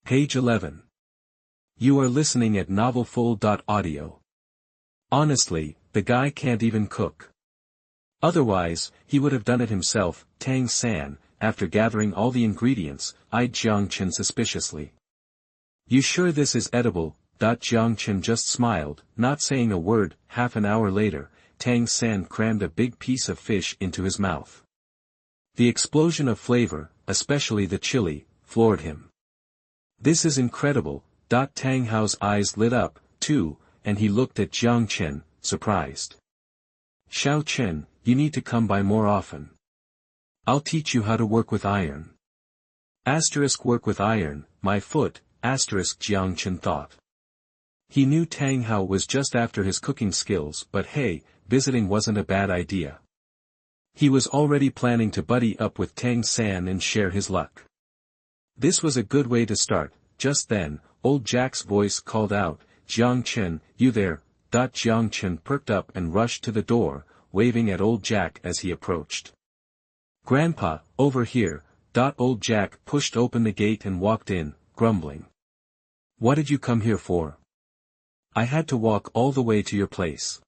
Page 11. You are listening at novelfull.audio. Honestly, the guy can't even cook. Otherwise, he would have done it himself. Tang San, after gathering all the ingredients, eyed Jiang Chen suspiciously. You sure this is edible? Jiang Chen just smiled, not saying a word. Half an hour later, Tang San crammed a big piece of fish into his mouth. The explosion of flavor, especially the chili, floored him. This is incredible. Tang Hao's eyes lit up, too, and he looked at Jiang Chen, surprised. Xiao Chen, you need to come by more often. I'll teach you how to work with iron. Work with iron, my foot, Jiang Chen thought. He knew Tang Hao was just after his cooking skills, but hey, visiting wasn't a bad idea. He was already planning to buddy up with Tang San and share his luck. This was a good way to start. Just then, old Jack's voice called out, Jiang Chen, you there? Jiang Chen perked up and rushed to the door, waving at old Jack as he approached. Grandpa, over here. Old Jack pushed open the gate and walked in, grumbling. What did you come here for? I had to walk all the way to your place.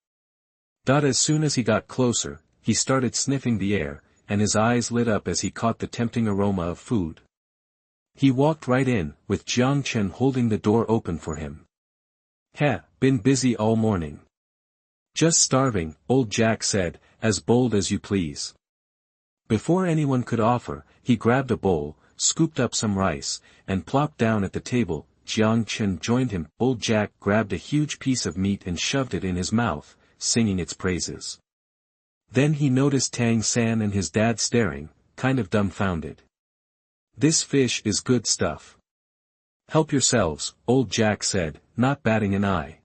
As soon as he got closer, he started sniffing the air, and his eyes lit up as he caught the tempting aroma of food. He walked right in, with Jiang Chen holding the door open for him. Been busy all morning. Just starving, old Jack said, as bold as you please. Before anyone could offer, he grabbed a bowl, scooped up some rice, and plopped down at the table. Jiang Chen joined him. Old Jack grabbed a huge piece of meat and shoved it in his mouth, singing its praises. Then he noticed Tang San and his dad staring, kind of dumbfounded. This fish is good stuff. Help yourselves, old Jack said, not batting an eye.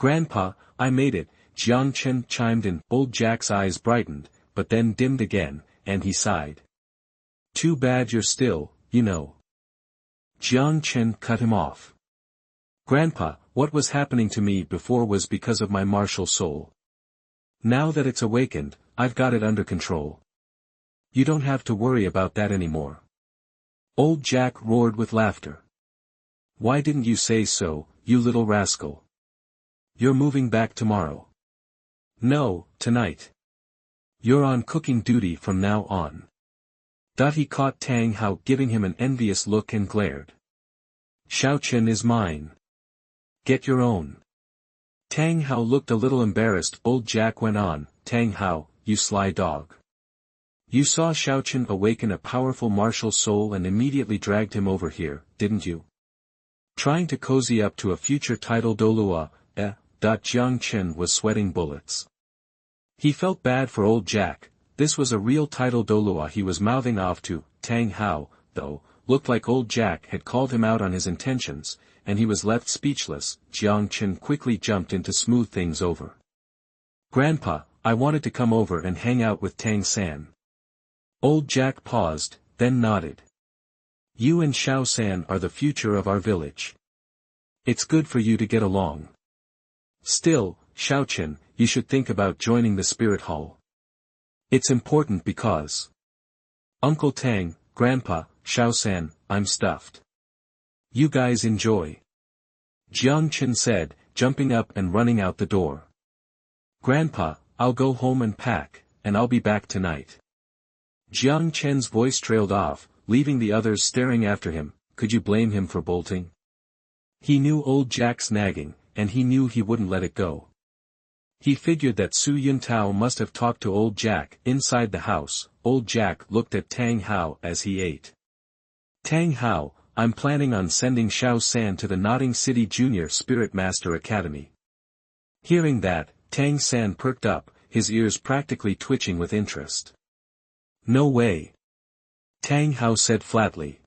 Grandpa, I made it, Jiang Chen chimed in. Old Jack's eyes brightened, but then dimmed again, and he sighed. Too bad you're still, you know. Jiang Chen cut him off. Grandpa, what was happening to me before was because of my martial soul. Now that it's awakened, I've got it under control. You don't have to worry about that anymore. Old Jack roared with laughter. Why didn't you say so, you little rascal? You're moving back tomorrow. No, tonight. You're on cooking duty from now on. He caught Tang Hao giving him an envious look and glared. Xiao Chen is mine. Get your own. Tang Hao looked a little embarrassed. Old Jack went on, Tang Hao, you sly dog. You saw Xiao Chen awaken a powerful martial soul and immediately dragged him over here, didn't you? Trying to cozy up to a future title Douluo. Jiang Chen was sweating bullets. He felt bad for old Jack. This was a real title Douluo he was mouthing off to. Tang Hao, though, looked like old Jack had called him out on his intentions, and he was left speechless. Jiang Chen quickly jumped in to smooth things over. Grandpa, I wanted to come over and hang out with Tang San. Old Jack paused, then nodded. You and Xiao San are the future of our village. It's good for you to get along. Still, Xiao Chen, you should think about joining the spirit hall. It's important because... Uncle Tang, Grandpa, Xiao San, I'm stuffed. You guys enjoy. Jiang Chen said, jumping up and running out the door. Grandpa, I'll go home and pack, and I'll be back tonight. Jiang Chen's voice trailed off, leaving the others staring after him. Could you blame him for bolting? He knew old Jack's nagging, and he knew he wouldn't let it go. He figured that Su Yuntao must have talked to old Jack. Inside the house, old Jack looked at Tang Hao as he ate. Tang Hao, I'm planning on sending Xiao San to the Nodding City Junior Spirit Master Academy. Hearing that, Tang San perked up, his ears practically twitching with interest. No way. Tang Hao said flatly.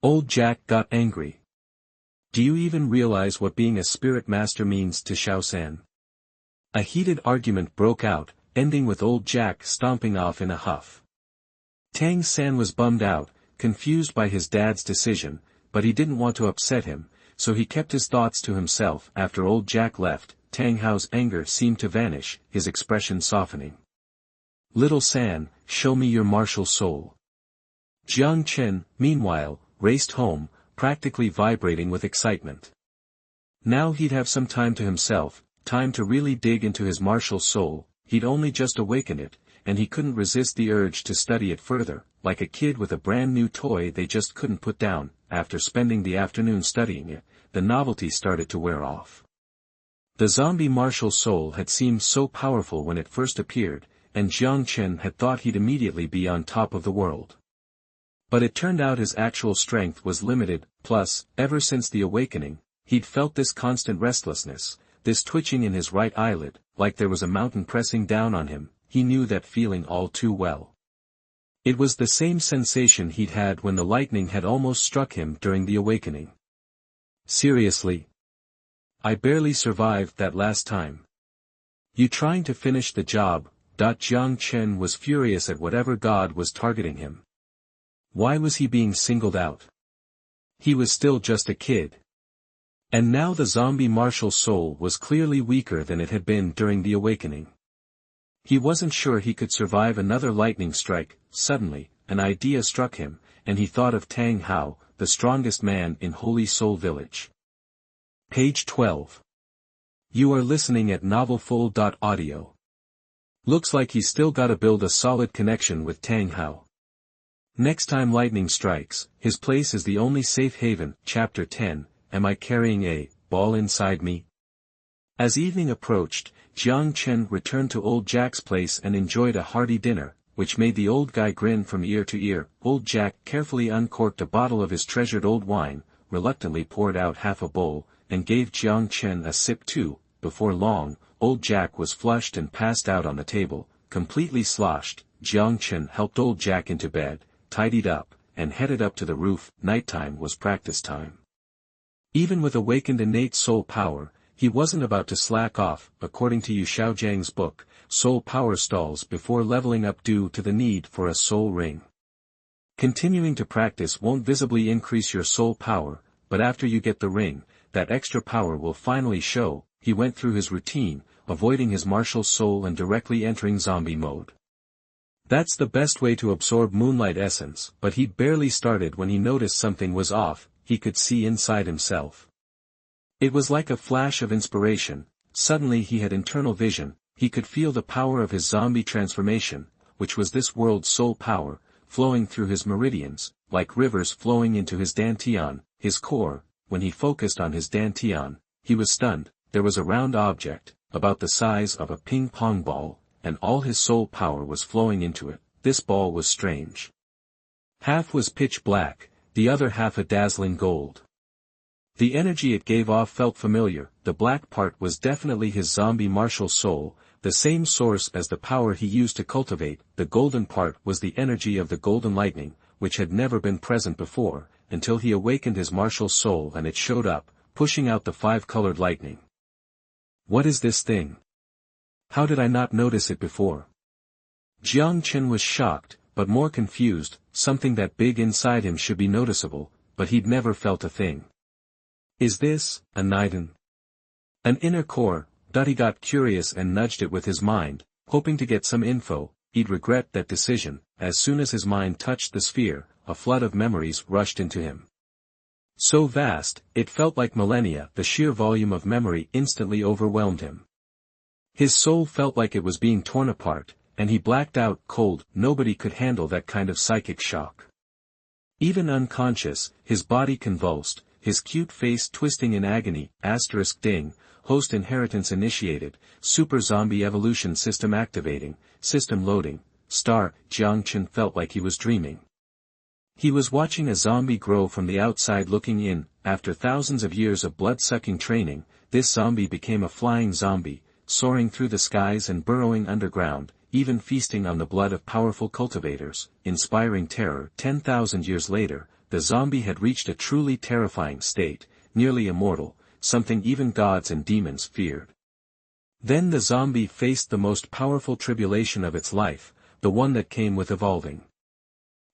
Old Jack got angry. Do you even realize what being a spirit master means to Xiao San? A heated argument broke out, ending with old Jack stomping off in a huff. Tang San was bummed out, confused by his dad's decision, but he didn't want to upset him, so he kept his thoughts to himself. After old Jack left, Tang Hao's anger seemed to vanish, his expression softening. Little San, show me your martial soul. Jiang Chen, meanwhile, raced home, practically vibrating with excitement. Now he'd have some time to himself, time to really dig into his martial soul. He'd only just awakened it, and he couldn't resist the urge to study it further, like a kid with a brand new toy they just couldn't put down. After spending the afternoon studying it, the novelty started to wear off. The zombie martial soul had seemed so powerful when it first appeared, and Jiang Chen had thought he'd immediately be on top of the world. But it turned out his actual strength was limited, plus, ever since the awakening, he'd felt this constant restlessness, this twitching in his right eyelid, like there was a mountain pressing down on him. He knew that feeling all too well. It was the same sensation he'd had when the lightning had almost struck him during the awakening. Seriously? I barely survived that last time. You trying to finish the job? Jiang Chen was furious at whatever god was targeting him. Why was he being singled out? He was still just a kid. And now the zombie martial soul was clearly weaker than it had been during the awakening. He wasn't sure he could survive another lightning strike. Suddenly, an idea struck him, and he thought of Tang Hao, the strongest man in Holy Soul Village. Page 12. You are listening at novelfull.audio. Looks like he's still gotta build a solid connection with Tang Hao. Next time lightning strikes, his place is the only safe haven. Chapter 10, Am I carrying a ball inside me? As evening approached, Jiang Chen returned to old Jack's place and enjoyed a hearty dinner, which made the old guy grin from ear to ear. Old Jack carefully uncorked a bottle of his treasured old wine, reluctantly poured out half a bowl, and gave Jiang Chen a sip too. Before long, old Jack was flushed and passed out on the table, completely sloshed. Jiang Chen helped old Jack into bed, tidied up, and headed up to the roof. Nighttime was practice time. Even with awakened innate soul power, he wasn't about to slack off. According to Yu Xiaojiang's book, soul power stalls before leveling up due to the need for a soul ring. Continuing to practice won't visibly increase your soul power, but after you get the ring, that extra power will finally show. He went through his routine, avoiding his martial soul and directly entering zombie mode. That's the best way to absorb moonlight essence, but he'd barely started when he noticed something was off. He could see inside himself. It was like a flash of inspiration. Suddenly he had internal vision. He could feel the power of his zombie transformation, which was this world's soul power, flowing through his meridians, like rivers flowing into his dantian, his core. When he focused on his dantian, he was stunned. There was a round object, about the size of a ping-pong ball, and all his soul power was flowing into it. This ball was strange. Half was pitch black, the other half a dazzling gold. The energy it gave off felt familiar. The black part was definitely his zombie martial soul, the same source as the power he used to cultivate. The golden part was the energy of the golden lightning, which had never been present before, until he awakened his martial soul and it showed up, pushing out the 5-colored lightning. What is this thing? How did I not notice it before? Jiang Chen was shocked, but more confused. Something that big inside him should be noticeable, but he'd never felt a thing. Is this a Niden? An inner core? He got curious and nudged it with his mind, hoping to get some info. He'd regret that decision. As soon as his mind touched the sphere, a flood of memories rushed into him. So vast, it felt like millennia. The sheer volume of memory instantly overwhelmed him. His soul felt like it was being torn apart, and he blacked out cold. Nobody could handle that kind of psychic shock. Even unconscious, his body convulsed, his cute face twisting in agony. Ding, host inheritance initiated, super zombie evolution system activating, system loading, star. Jiang Chen felt like he was dreaming. He was watching a zombie grow from the outside looking in. After thousands of years of blood-sucking training, this zombie became a flying zombie, soaring through the skies and burrowing underground, even feasting on the blood of powerful cultivators, inspiring terror. 10,000 years later, the zombie had reached a truly terrifying state, nearly immortal, something even gods and demons feared. Then the zombie faced the most powerful tribulation of its life, the one that came with evolving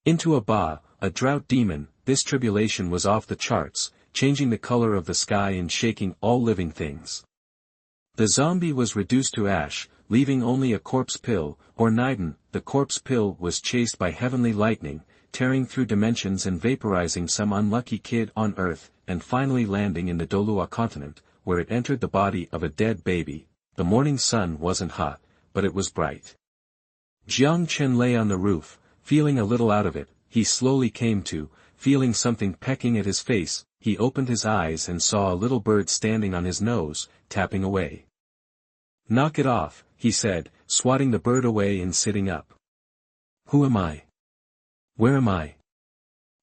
into a drought demon. This tribulation was off the charts, changing the color of the sky and shaking all living things. The zombie was reduced to ash, leaving only a corpse pill, or Niden. The corpse pill was chased by heavenly lightning, tearing through dimensions and vaporizing some unlucky kid on Earth, and finally landing in the Douluo Continent, where it entered the body of a dead baby. The morning sun wasn't hot, but it was bright. Jiang Chen lay on the roof, feeling a little out of it. He slowly came to, feeling something pecking at his face. He opened his eyes and saw a little bird standing on his nose, tapping away. "Knock it off," he said, swatting the bird away and sitting up. "Who am I? Where am I?"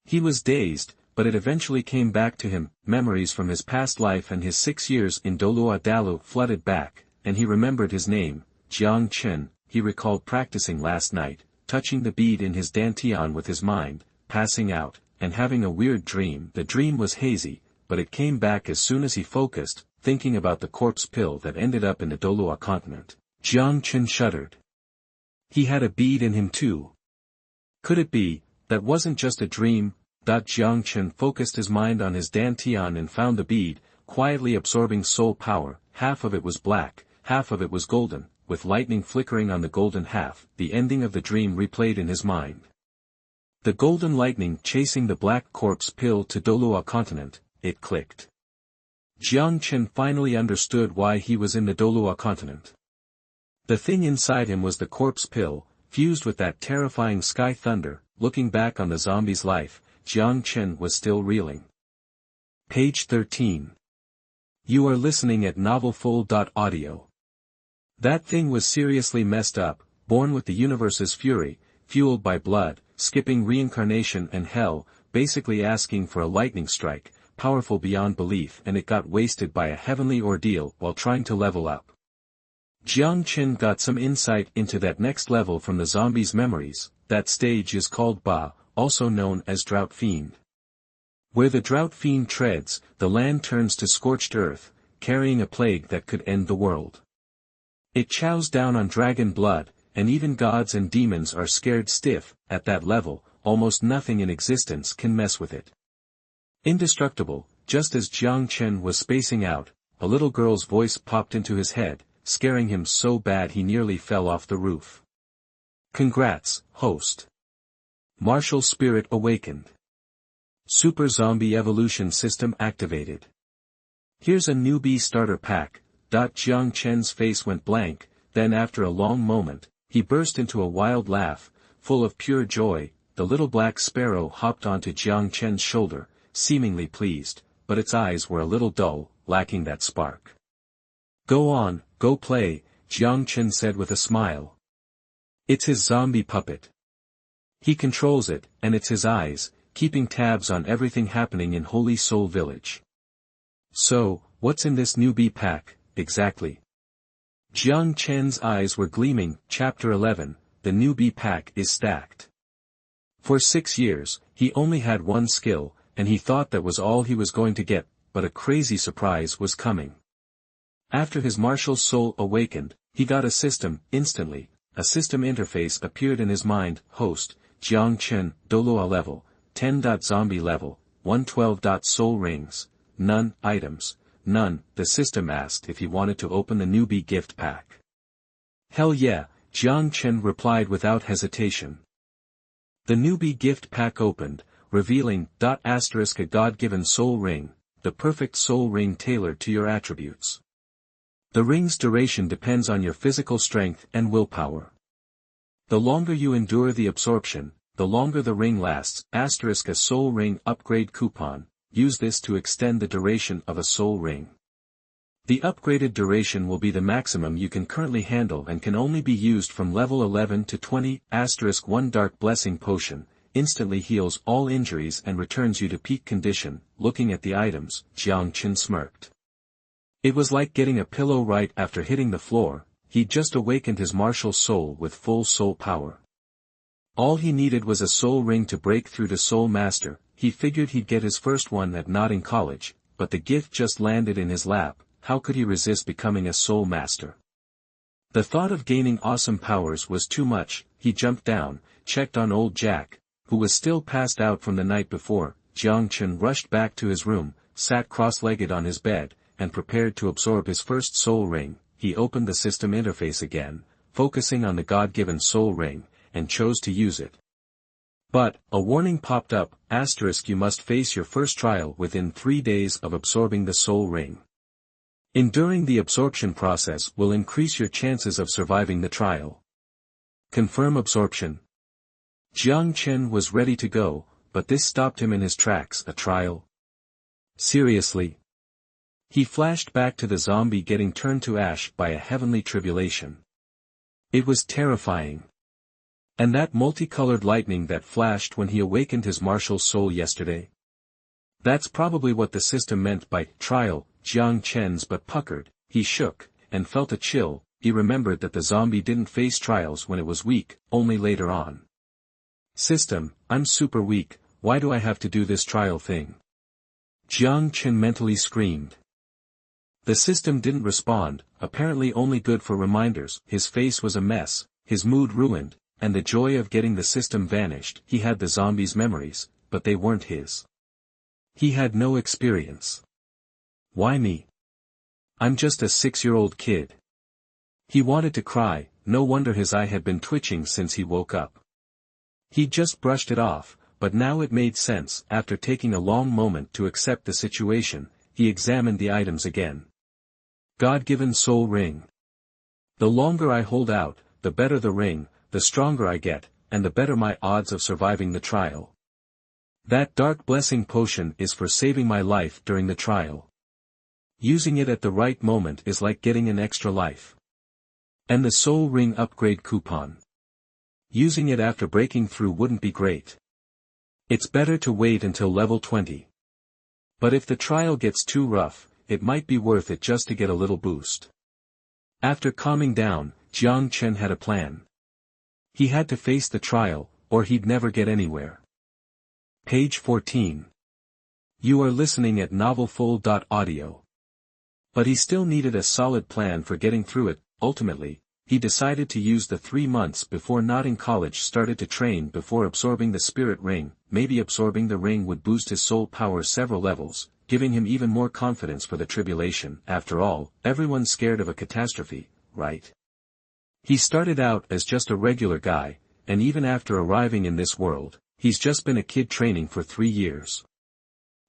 He was dazed, but it eventually came back to him. Memories from his past life and his 6 years in Douluo Dalu flooded back, and he remembered his name, Jiang Chen. He recalled practicing last night, touching the bead in his dantian with his mind, passing out, and having a weird dream. The dream was hazy, but it came back as soon as he focused, thinking about the corpse pill that ended up in the Douluo Continent. Jiang Chen shuddered. He had a bead in him too. Could it be, that wasn't just a dream? Jiang Chen focused his mind on his dantian and found the bead, quietly absorbing soul power. Half of it was black, half of it was golden, with lightning flickering on the golden half. The ending of the dream replayed in his mind. The golden lightning chasing the black corpse pill to Douluo Continent. It clicked. Jiang Chen finally understood why he was in the Douluo Continent. The thing inside him was the corpse pill, fused with that terrifying sky thunder. Looking back on the zombie's life, Jiang Chen was still reeling. Page 13. You are listening at novelfull.audio. That thing was seriously messed up, born with the universe's fury, fueled by blood, skipping reincarnation and hell, basically asking for a lightning strike, powerful beyond belief, and it got wasted by a heavenly ordeal while trying to level up. Jiang Chen got some insight into that next level from the zombie's memories. That stage is called Ba, also known as Drought Fiend. Where the Drought Fiend treads, the land turns to scorched earth, carrying a plague that could end the world. It chows down on dragon blood, and even gods and demons are scared stiff. At that level, almost nothing in existence can mess with it. Indestructible. Just as Jiang Chen was spacing out, a little girl's voice popped into his head, scaring him so bad he nearly fell off the roof. "Congrats, host. Martial spirit awakened. Super zombie evolution system activated. Here's a newbie starter pack." Jiang Chen's face went blank, then after a long moment, he burst into a wild laugh, full of pure joy. The little black sparrow hopped onto Jiang Chen's shoulder, seemingly pleased, but its eyes were a little dull, lacking that spark. "Go on, go play," Jiang Chen said with a smile. It's his zombie puppet. He controls it, and it's his eyes, keeping tabs on everything happening in Holy Soul Village. "So, what's in this newbie pack, exactly?" Jiang Chen's eyes were gleaming. Chapter 11, The Newbie Pack is Stacked. For 6 years, he only had one skill, and he thought that was all he was going to get, but a crazy surprise was coming. After his martial soul awakened, he got a system. Instantly, a system interface appeared in his mind. Host, Jiang Chen, Douluo level, 10. Zombie level, 112. Soul rings, none. Items, none. The system asked if he wanted to open the newbie gift pack. "Hell yeah," Jiang Chen replied without hesitation. The newbie gift pack opened, revealing a God-given soul ring, the perfect soul ring tailored to your attributes. The ring's duration depends on your physical strength and willpower. The longer you endure the absorption, the longer the ring lasts. A soul ring upgrade coupon. Use this to extend the duration of a soul ring. The upgraded duration will be the maximum you can currently handle and can only be used from level 11 to 20. 1 Dark Blessing Potion, instantly heals all injuries and returns you to peak condition. Looking at the items, Jiang Chen smirked. It was like getting a pillow right after hitting the floor. He'd just awakened his martial soul with full soul power. All he needed was a soul ring to break through to Soul Master. He figured he'd get his first one at not in college, but the gift just landed in his lap. How could he resist becoming a Soul Master? The thought of gaining awesome powers was too much. He jumped down, checked on old Jack, who was still passed out from the night before. Jiang Chen rushed back to his room, sat cross-legged on his bed, and prepared to absorb his first soul ring. He opened the system interface again, focusing on the God-given soul ring, and chose to use it. But, a warning popped up, asterisk you must face your first trial within 3 days of absorbing the soul ring. Enduring the absorption process will increase your chances of surviving the trial. Confirm absorption. Jiang Chen was ready to go, but this stopped him in his tracks. A trial? Seriously? He flashed back to the zombie getting turned to ash by a heavenly tribulation. It was terrifying. And that multicolored lightning that flashed when he awakened his martial soul yesterday? That's probably what the system meant by trial. Jiang Chen's butt puckered, he shook, and felt a chill. He remembered that the zombie didn't face trials when it was weak, only later on. System, I'm super weak, why do I have to do this trial thing? Jiang Chen mentally screamed. The system didn't respond, apparently only good for reminders. His face was a mess, his mood ruined, and the joy of getting the system vanished. He had the zombie's memories, but they weren't his. He had no experience. Why me? I'm just a 6-year-old kid. He wanted to cry, no wonder his eye had been twitching since he woke up. He'd just brushed it off, but now it made sense. After taking a long moment to accept the situation, he examined the items again. God-given soul ring. The longer I hold out, the better the ring, the stronger I get, and the better my odds of surviving the trial. That dark blessing potion is for saving my life during the trial. Using it at the right moment is like getting an extra life. And the soul ring upgrade coupon. Using it after breaking through wouldn't be great. It's better to wait until level 20. But if the trial gets too rough, it might be worth it just to get a little boost. After calming down, Jiang Chen had a plan. He had to face the trial, or he'd never get anywhere. Page 14. You are listening at novelfull.audio. But he still needed a solid plan for getting through it. Ultimately, he decided to use the 3 months before not in college started to train before absorbing the spirit ring. Maybe absorbing the ring would boost his soul power several levels, giving him even more confidence for the tribulation. After all, everyone's scared of a catastrophe, right? He started out as just a regular guy, and even after arriving in this world, he's just been a kid training for 3 years.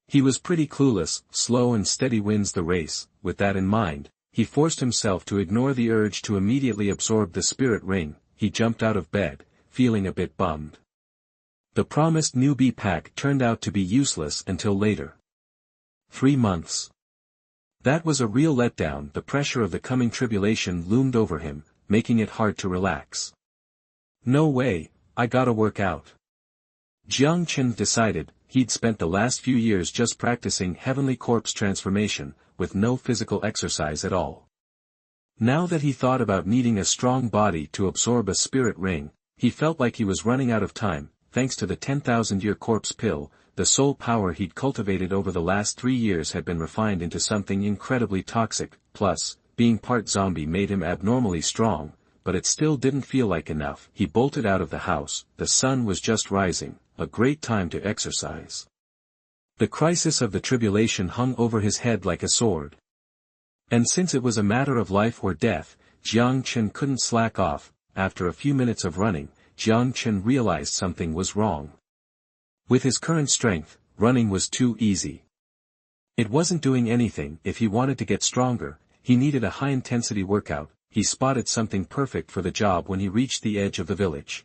He was pretty clueless. Slow and steady wins the race. With that in mind, he forced himself to ignore the urge to immediately absorb the spirit ring. He jumped out of bed, feeling a bit bummed. The promised newbie pack turned out to be useless until later. 3 months. That was a real letdown. The pressure of the coming tribulation loomed over him, making it hard to relax. No way, I gotta work out. Jiang Chen decided. He'd spent the last few years just practicing heavenly corpse transformation, with no physical exercise at all. Now that he thought about needing a strong body to absorb a spirit ring, he felt like he was running out of time. Thanks to the 10,000-year corpse pill, the soul power he'd cultivated over the last 3 years had been refined into something incredibly toxic. Plus, being part zombie made him abnormally strong, but it still didn't feel like enough. He bolted out of the house. The sun was just rising, a great time to exercise. The crisis of the tribulation hung over his head like a sword. And since it was a matter of life or death, Jiang Chen couldn't slack off. After a few minutes of running, Jiang Chen realized something was wrong. With his current strength, running was too easy. It wasn't doing anything. If he wanted to get stronger, he needed a high-intensity workout. He spotted something perfect for the job when he reached the edge of the village.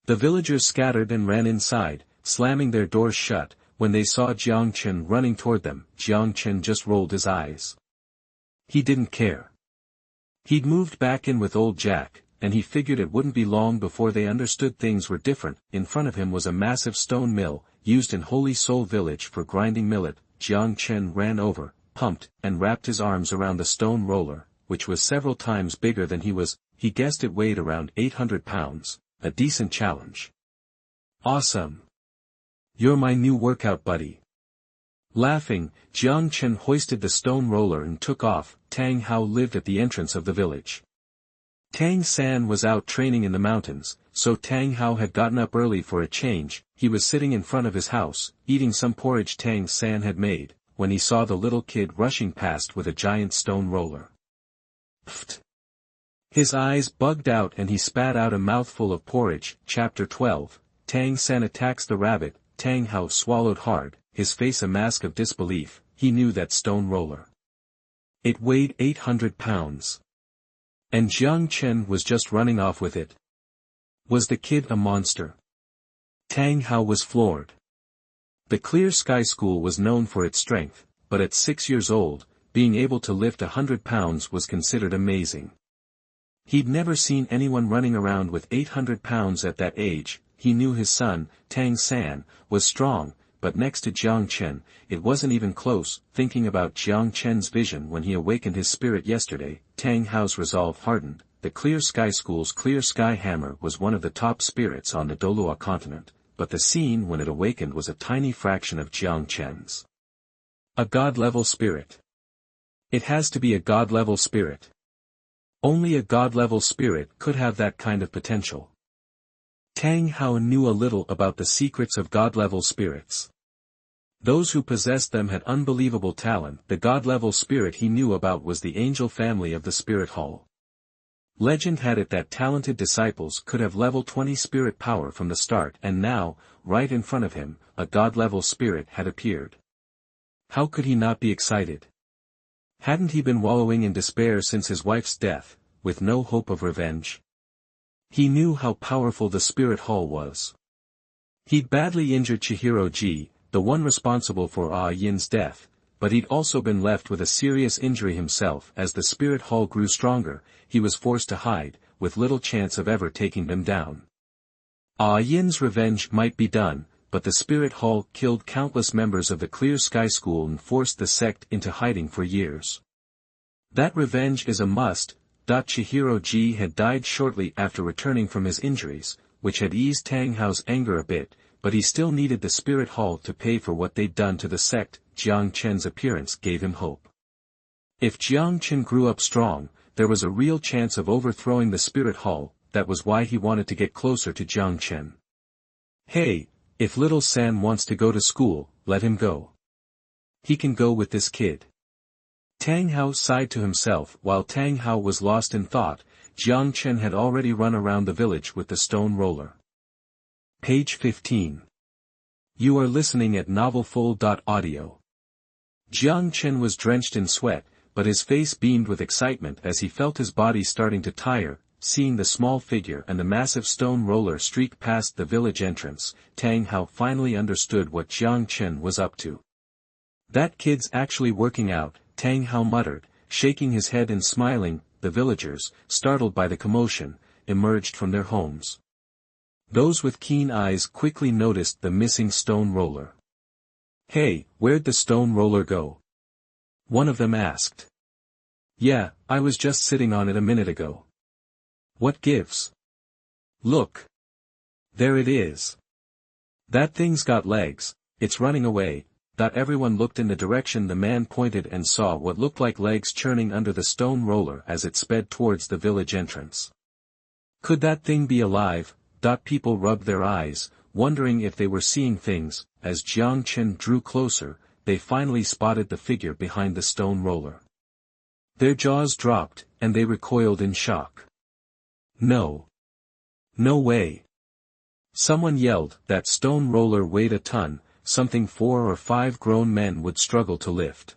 The villagers scattered and ran inside, slamming their doors shut. When they saw Jiang Chen running toward them, Jiang Chen just rolled his eyes. He didn't care. He'd moved back in with old Jack, and he figured it wouldn't be long before they understood things were different. In front of him was a massive stone mill, used in Holy Soul Village for grinding millet. Jiang Chen ran over, pumped, and wrapped his arms around the stone roller, which was several times bigger than he was. He guessed it weighed around 800 pounds. A decent challenge. Awesome. You're my new workout buddy. Laughing, Jiang Chen hoisted the stone roller and took off. Tang Hao lived at the entrance of the village. Tang San was out training in the mountains, so Tang Hao had gotten up early for a change. He was sitting in front of his house, eating some porridge Tang San had made, when he saw the little kid rushing past with a giant stone roller. Pfft. His eyes bugged out and he spat out a mouthful of porridge. Chapter 12, Tang San attacks the rabbit. Tang Hao swallowed hard, his face a mask of disbelief. He knew that stone roller. It weighed 800 pounds. And Jiang Chen was just running off with it. Was the kid a monster? Tang Hao was floored. The Clear Sky School was known for its strength, but at 6 years old, being able to lift 100 pounds was considered amazing. He'd never seen anyone running around with 800 pounds at that age. He knew his son, Tang San, was strong, but next to Jiang Chen, it wasn't even close. Thinking about Jiang Chen's vision when he awakened his spirit yesterday, Tang Hao's resolve hardened. The Clear Sky School's Clear Sky Hammer was one of the top spirits on the Douluo Continent, but the scene when it awakened was a tiny fraction of Jiang Chen's. A god-level spirit. It has to be a god-level spirit. Only a god-level spirit could have that kind of potential. Tang Hao knew a little about the secrets of god-level spirits. Those who possessed them had unbelievable talent. The god-level spirit he knew about was the angel family of the Spirit Hall. Legend had it that talented disciples could have level 20 spirit power from the start, and now, right in front of him, a god-level spirit had appeared. How could he not be excited? Hadn't he been wallowing in despair since his wife's death, with no hope of revenge? He knew how powerful the Spirit Hall was. He'd badly injured Chihiro Ji, the one responsible for Yin's death, but he'd also been left with a serious injury himself. As the Spirit Hall grew stronger, he was forced to hide, with little chance of ever taking them down. Yin's revenge might be done, but the Spirit Hall killed countless members of the Clear Sky School and forced the sect into hiding for years. That revenge is a must. Chihiro Ji had died shortly after returning from his injuries, which had eased Tang Hao's anger a bit, but he still needed the Spirit Hall to pay for what they'd done to the sect. Jiang Chen's appearance gave him hope. If Jiang Chen grew up strong, there was a real chance of overthrowing the Spirit Hall. That was why he wanted to get closer to Jiang Chen. Hey, if little San wants to go to school, let him go. He can go with this kid. Tang Hao sighed to himself. While Tang Hao was lost in thought, Jiang Chen had already run around the village with the stone roller. Page 15. You are listening at novelfull.audio. Jiang Chen was drenched in sweat, but his face beamed with excitement as he felt his body starting to tire. Seeing the small figure and the massive stone roller streak past the village entrance, Tang Hao finally understood what Jiang Chen was up to. That kid's actually working out, Tang Hao muttered, shaking his head and smiling. The villagers, startled by the commotion, emerged from their homes. Those with keen eyes quickly noticed the missing stone roller. Hey, where'd the stone roller go? One of them asked. Yeah, I was just sitting on it a minute ago. What gives? Look. There it is. That thing's got legs, it's running away. Everyone looked in the direction the man pointed and saw what looked like legs churning under the stone roller as it sped towards the village entrance. Could that thing be alive? People rubbed their eyes, wondering if they were seeing things. As Jiang Chen drew closer, they finally spotted the figure behind the stone roller. Their jaws dropped, and they recoiled in shock. No. No way. Someone yelled. That stone roller weighed a ton, something 4 or 5 grown men would struggle to lift.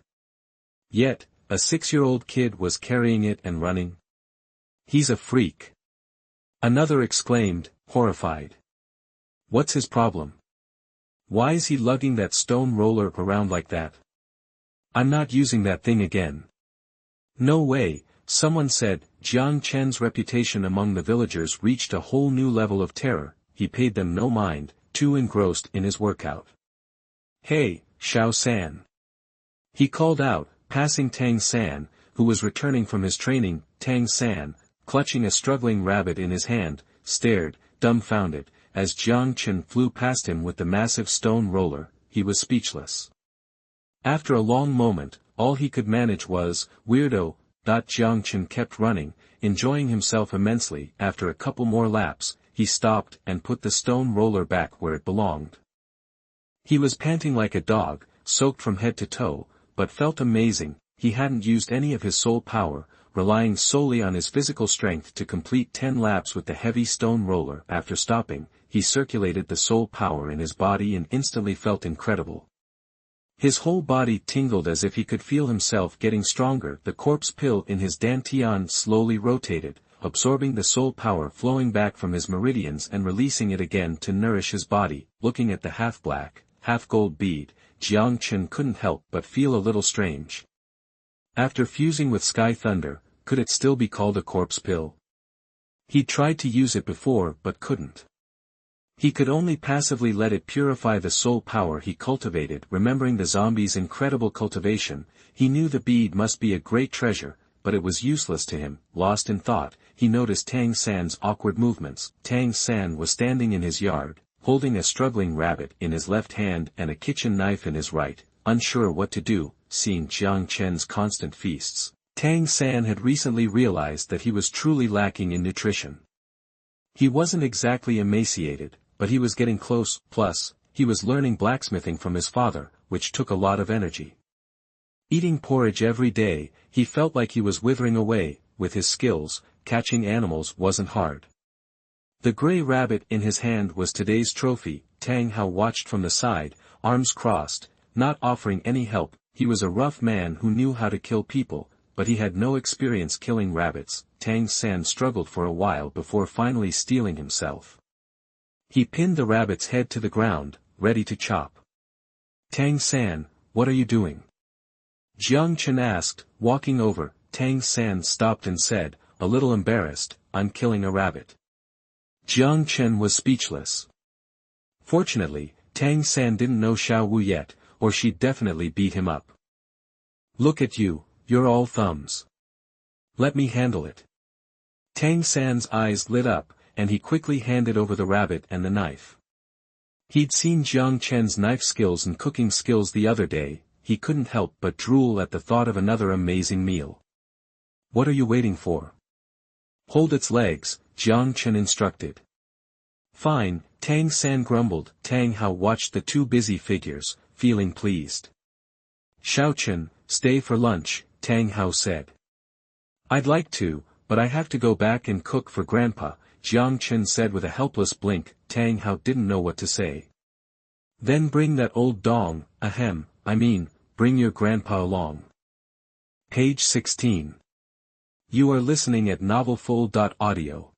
Yet, a 6-year-old kid was carrying it and running. He's a freak. Another exclaimed, horrified. What's his problem? Why is he lugging that stone roller around like that? I'm not using that thing again. No way, someone said. Jiang Chen's reputation among the villagers reached a whole new level of terror. He paid them no mind, too engrossed in his workout. Hey, Xiao San. He called out, passing Tang San, who was returning from his training. Tang San, clutching a struggling rabbit in his hand, stared, dumbfounded, as Jiang Chen flew past him with the massive stone roller. He was speechless. After a long moment, all he could manage was, weirdo. Jiang Chen kept running, enjoying himself immensely. After a couple more laps, he stopped and put the stone roller back where it belonged. He was panting like a dog, soaked from head to toe, but felt amazing. He hadn't used any of his soul power, relying solely on his physical strength to complete 10 laps with the heavy stone roller. After stopping, he circulated the soul power in his body and instantly felt incredible. His whole body tingled as if he could feel himself getting stronger. The corpse pill in his dantian slowly rotated, absorbing the soul power flowing back from his meridians and releasing it again to nourish his body. Looking at the half-black, half-gold bead, Jiang Chen couldn't help but feel a little strange. After fusing with Sky Thunder, could it still be called a corpse pill? He'd tried to use it before but couldn't. He could only passively let it purify the soul power he cultivated. Remembering the zombie's incredible cultivation, he knew the bead must be a great treasure, but it was useless to him. Lost in thought, he noticed Tang San's awkward movements. Tang San was standing in his yard, holding a struggling rabbit in his left hand and a kitchen knife in his right, unsure what to do. Seeing Jiang Chen's constant feasts, Tang San had recently realized that he was truly lacking in nutrition. He wasn't exactly emaciated, but he was getting close. Plus, he was learning blacksmithing from his father, which took a lot of energy. Eating porridge every day, he felt like he was withering away. With his skills, catching animals wasn't hard. The gray rabbit in his hand was today's trophy. Tang Hao watched from the side, arms crossed, not offering any help. He was a rough man who knew how to kill people, but he had no experience killing rabbits. Tang San struggled for a while before finally steeling himself. He pinned the rabbit's head to the ground, ready to chop. Tang San, what are you doing? Jiang Chen asked, walking over. Tang San stopped and said, a little embarrassed, I'm killing a rabbit. Jiang Chen was speechless. Fortunately, Tang San didn't know Xiao Wu yet, or she'd definitely beat him up. Look at you, you're all thumbs. Let me handle it. Tang San's eyes lit up, and he quickly handed over the rabbit and the knife. He'd seen Jiang Chen's knife skills and cooking skills the other day. He couldn't help but drool at the thought of another amazing meal. What are you waiting for? Hold its legs, Jiang Chen instructed. Fine, Tang San grumbled. Tang Hao watched the two busy figures, feeling pleased. Xiao Chen, stay for lunch, Tang Hao said. I'd like to, but I have to go back and cook for Grandpa, Jiang Chen said with a helpless blink. Tang Hao didn't know what to say. Then bring that old dong, ahem, bring your grandpa along. Page 16. You are listening at novelfull.audio.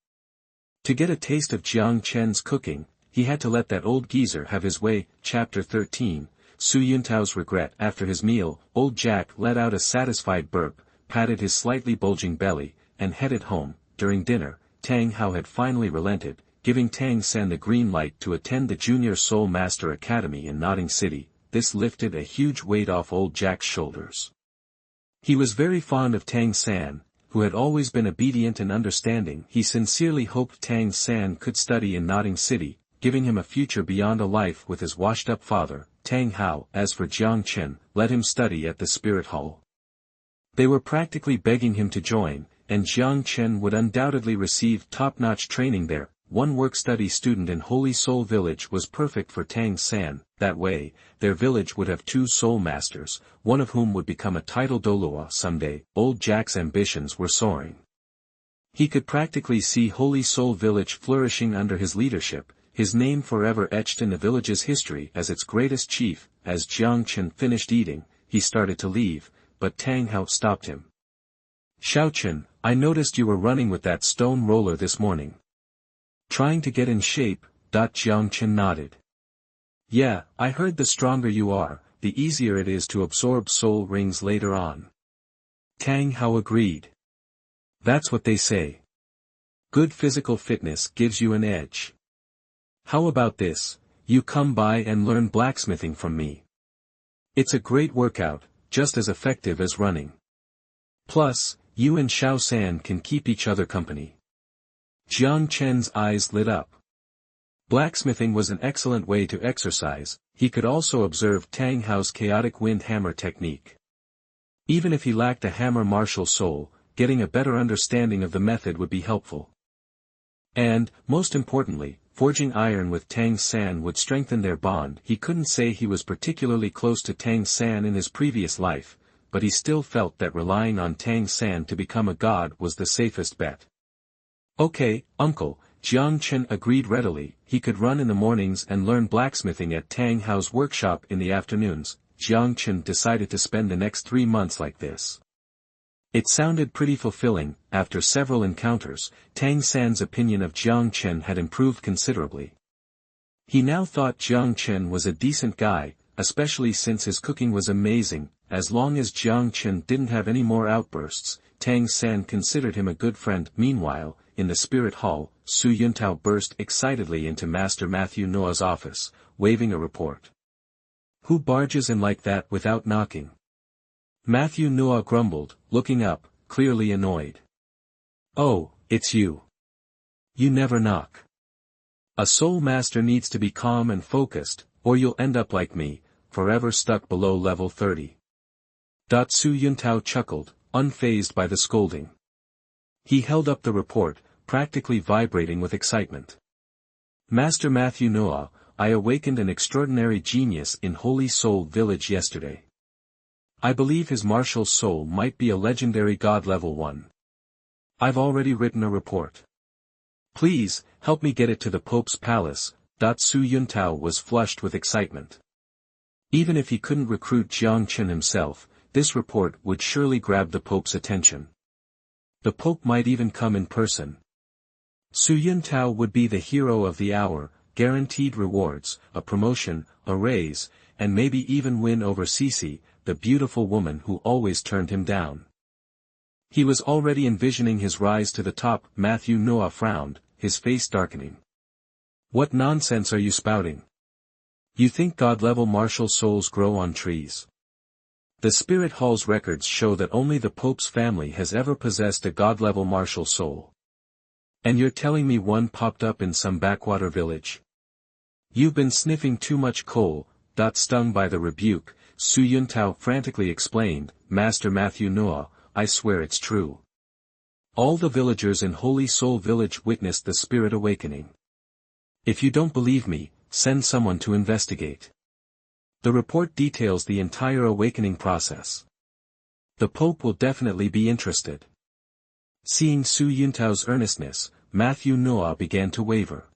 To get a taste of Jiang Chen's cooking, he had to let that old geezer have his way. Chapter 13, Su Yuntao's regret. After his meal, old Jack let out a satisfied burp, patted his slightly bulging belly, and headed home. During dinner, Tang Hao had finally relented, giving Tang San the green light to attend the Junior Soul Master Academy in Notting City. This lifted a huge weight off old Jack's shoulders. He was very fond of Tang San, who had always been obedient and understanding. He sincerely hoped Tang San could study in Notting City, giving him a future beyond a life with his washed-up father. Tang Hao, as for Jiang Chen, let him study at the Spirit Hall. They were practically begging him to join, and Jiang Chen would undoubtedly receive top-notch training there. One work-study student in Holy Soul Village was perfect for Tang San. That way, their village would have two soul masters, one of whom would become a title Douluo someday. Old Jack's ambitions were soaring. He could practically see Holy Soul Village flourishing under his leadership, his name forever etched in the village's history as its greatest chief. As Jiang Chen finished eating, he started to leave, but Tang Hao stopped him. Xiao Chen, I noticed you were running with that stone roller this morning. Trying to get in shape, Jiang Chen nodded. Yeah, I heard the stronger you are, the easier it is to absorb soul rings later on. Tang Hao agreed. That's what they say. Good physical fitness gives you an edge. How about this, you come by and learn blacksmithing from me. It's a great workout, just as effective as running. Plus, you and Xiao San can keep each other company. Jiang Chen's eyes lit up. Blacksmithing was an excellent way to exercise. He could also observe Tang Hao's chaotic wind hammer technique. Even if he lacked a hammer martial soul, getting a better understanding of the method would be helpful. And, most importantly, forging iron with Tang San would strengthen their bond. He couldn't say he was particularly close to Tang San in his previous life, but he still felt that relying on Tang San to become a god was the safest bet. Okay, uncle, Jiang Chen agreed readily. He could run in the mornings and learn blacksmithing at Tang Hao's workshop in the afternoons. Jiang Chen decided to spend the next 3 months like this. It sounded pretty fulfilling. After several encounters, Tang San's opinion of Jiang Chen had improved considerably. He now thought Jiang Chen was a decent guy, especially since his cooking was amazing. As long as Jiang Chen didn't have any more outbursts, Tang San considered him a good friend. Meanwhile, in the spirit hall, Su Yuntao burst excitedly into Master Mtlnovel's office, waving a report. Who barges in like that without knocking? Mtlnovel grumbled, looking up, clearly annoyed. Oh, it's you. You never knock. A soul master needs to be calm and focused, or you'll end up like me, forever stuck below level 30. Su Yuntao chuckled, unfazed by the scolding. He held up the report, practically vibrating with excitement. Master Mtlnovel, I awakened an extraordinary genius in Holy Soul Village yesterday. I believe his martial soul might be a legendary god level 1. I've already written a report. Please, help me get it to the Pope's palace. Su Yuntao was flushed with excitement. Even if he couldn't recruit Jiang Chen himself, this report would surely grab the Pope's attention. The Pope might even come in person. Su Yuntao would be the hero of the hour, guaranteed rewards, a promotion, a raise, and maybe even win over Cece, the beautiful woman who always turned him down. He was already envisioning his rise to the top. Mtlnovel frowned, his face darkening. What nonsense are you spouting? You think god-level martial souls grow on trees? The Spirit Hall's records show that only the Pope's family has ever possessed a god-level martial soul. And you're telling me one popped up in some backwater village? You've been sniffing too much coal. Stung by the rebuke, Su Yuntao frantically explained, Master Mtlnovel, I swear it's true. All the villagers in Holy Soul Village witnessed the spirit awakening. If you don't believe me, send someone to investigate. The report details the entire awakening process. The Pope will definitely be interested. Seeing Su Yuntao's earnestness, Mtlnovel began to waver.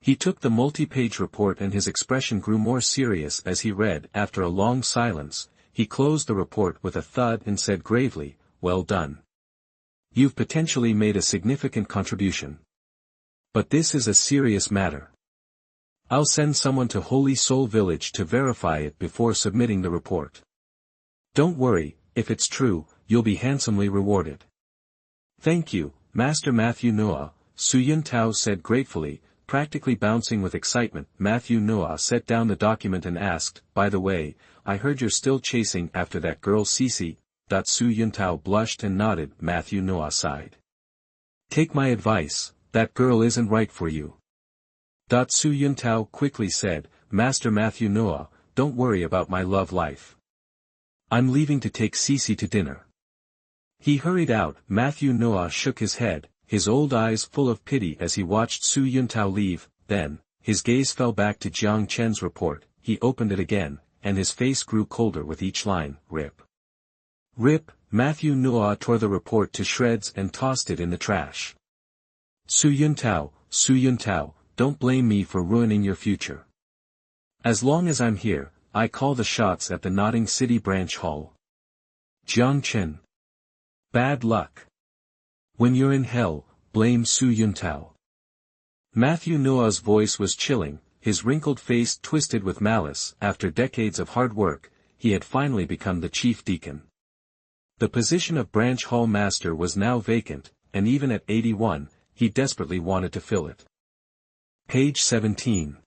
He took the multi-page report and his expression grew more serious as he read. After a long silence, he closed the report with a thud and said gravely, Well done. You've potentially made a significant contribution. But this is a serious matter. I'll send someone to Holy Soul Village to verify it before submitting the report. Don't worry, if it's true, you'll be handsomely rewarded. Thank you, Master Mtlnovel, Su Yuntao said gratefully, practically bouncing with excitement. Mtlnovel set down the document and asked, By the way, I heard you're still chasing after that girl Cece. Su Yuntao blushed and nodded. Mtlnovel sighed. Take my advice, that girl isn't right for you. Su Yuntao quickly said, Master Mtlnovel, don't worry about my love life. I'm leaving to take Cece to dinner. He hurried out. Mtlnovel shook his head, his old eyes full of pity as he watched Su Yuntao leave. Then, his gaze fell back to Jiang Chen's report. He opened it again, and his face grew colder with each line. Rip. Rip. Mtlnovel tore the report to shreds and tossed it in the trash. Su Yuntao, don't blame me for ruining your future. As long as I'm here, I call the shots at the Nodding City Branch Hall. Jiang Chen. Bad luck. When you're in hell, blame Su Yuntao. Mtlnovel's voice was chilling, his wrinkled face twisted with malice. After decades of hard work, he had finally become the chief deacon. The position of branch hall master was now vacant, and even at 81, he desperately wanted to fill it. Page 17.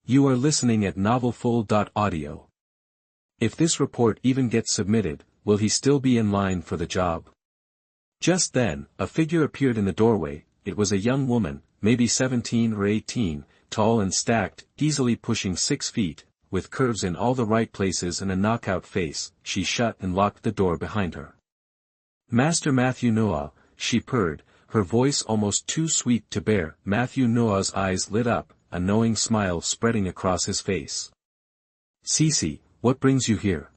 You are listening at novelfull.audio. If this report even gets submitted, will he still be in line for the job? Just then, a figure appeared in the doorway. It was a young woman, maybe 17 or 18, tall and stacked, easily pushing 6 feet, with curves in all the right places and a knockout face. She shut and locked the door behind her. Master Mtlnovel, she purred, her voice almost too sweet to bear. Mtlnovel's eyes lit up, a knowing smile spreading across his face. Cece, what brings you here?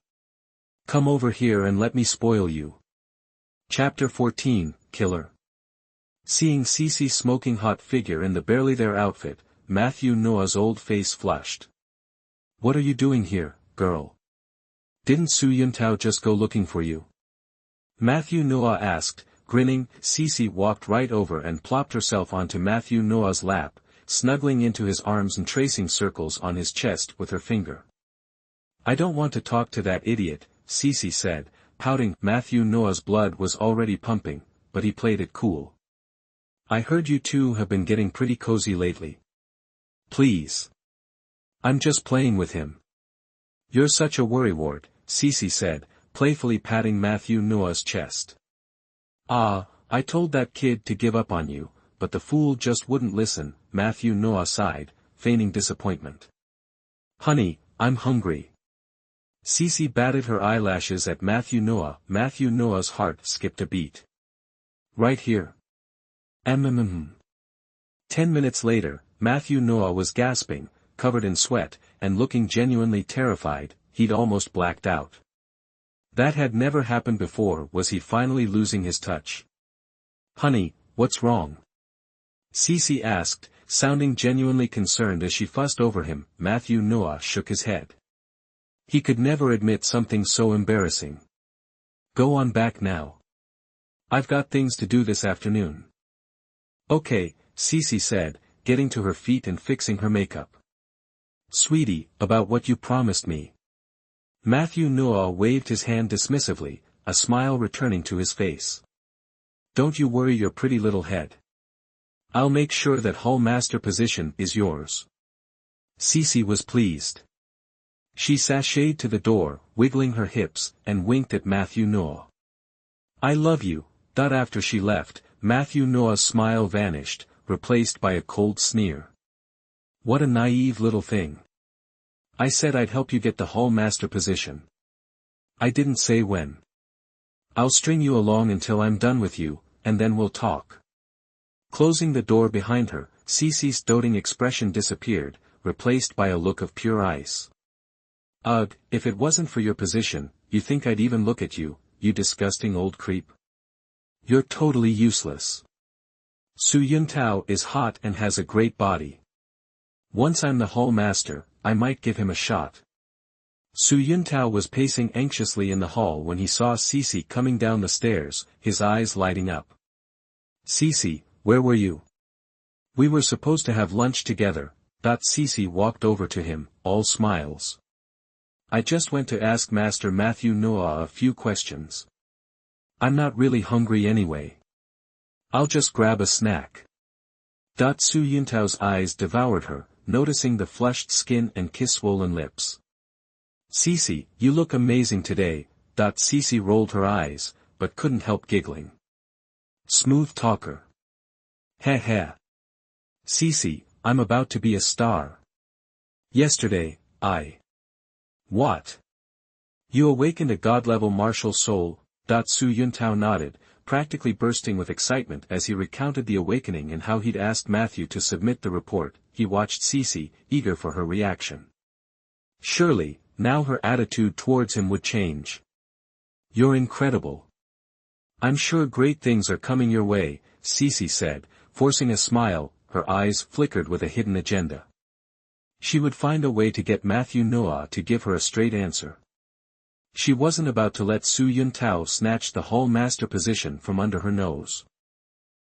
Come over here and let me spoil you. Chapter 14, Killer. Seeing Cece's smoking hot figure in the barely there outfit, Mtlnovel's old face flushed. What are you doing here, girl? Didn't Su Yuntao just go looking for you? Mtlnovel asked, grinning. Cece walked right over and plopped herself onto Mtlnovel's lap, snuggling into his arms and tracing circles on his chest with her finger. I don't want to talk to that idiot, Cece said, pouting. Mtlnovel's blood was already pumping, but he played it cool. I heard you two have been getting pretty cozy lately. Please. I'm just playing with him. You're such a worrywart, Cece said, playfully patting Mtlnovel's chest. Ah, I told that kid to give up on you, but the fool just wouldn't listen, Mtlnovel sighed, feigning disappointment. Honey, I'm hungry. Cece batted her eyelashes at Mtlnovel. Mtlnovel's heart skipped a beat. Right here. 10 minutes later, Mtlnovel was gasping, covered in sweat, and looking genuinely terrified. He'd almost blacked out. That had never happened before. Was he finally losing his touch? Honey, what's wrong? Cece asked, sounding genuinely concerned as she fussed over him. Mtlnovel shook his head. He could never admit something so embarrassing. Go on back now. I've got things to do this afternoon. Okay, Cece said, getting to her feet and fixing her makeup. Sweetie, about what you promised me. Mtlnovel waved his hand dismissively, a smile returning to his face. Don't you worry your pretty little head. I'll make sure that Hull Master position is yours. Cece was pleased. She sashayed to the door, wiggling her hips, and winked at Mtlnovel. I love you. After she left, Mtlnovel's smile vanished, replaced by a cold sneer. What a naive little thing. I said I'd help you get the Hull Master position. I didn't say when. I'll string you along until I'm done with you, and then we'll talk. Closing the door behind her, Cece's doting expression disappeared, replaced by a look of pure ice. Ugh, if it wasn't for your position, you think I'd even look at you, you disgusting old creep? You're totally useless. Su Yuntao is hot and has a great body. Once I'm the Hull Master, I might give him a shot. Su Yuntao was pacing anxiously in the hall when he saw Cece coming down the stairs, his eyes lighting up. Cece, where were you? We were supposed to have lunch together. Cece walked over to him, all smiles. I just went to ask Master Mtlnovel a few questions. I'm not really hungry anyway. I'll just grab a snack. Su Yuntao's eyes devoured her, noticing the flushed skin and kiss-swollen lips. Cece, you look amazing today. Cece rolled her eyes, but couldn't help giggling. Smooth talker. Heh heh. Cece, I'm about to be a star. Yesterday, What? You awakened a god-level martial soul. Su Yuntao nodded, practically bursting with excitement as he recounted the awakening and how he'd asked Matthew to submit the report. He watched Cece, eager for her reaction. Surely, now her attitude towards him would change. You're incredible. I'm sure great things are coming your way, Cece said, forcing a smile. Her eyes flickered with a hidden agenda. She would find a way to get Mtlnovel to give her a straight answer. She wasn't about to let Su Yuntao snatch the Hull Master position from under her nose.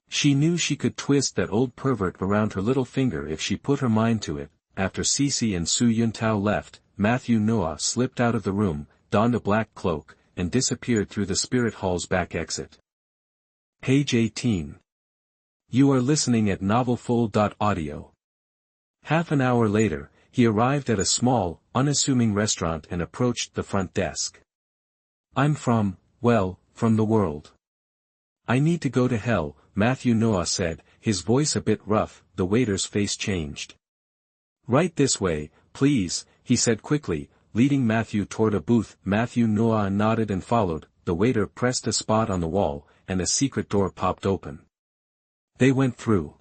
She knew she could twist that old pervert around her little finger if she put her mind to it. After Cece and Su Yuntao left, Mtlnovel slipped out of the room, donned a black cloak, and disappeared through the spirit hall's back exit. Page 18. You are listening at novelfull.audio. Half an hour later, he arrived at a small, unassuming restaurant and approached the front desk. I'm from the world. I need to go to hell, Mtlnovel said, his voice a bit rough. The waiter's face changed. Right this way, please, he said quickly, leading Matthew toward a booth. Mtlnovel nodded and followed. The waiter pressed a spot on the wall, and a secret door popped open. They went through.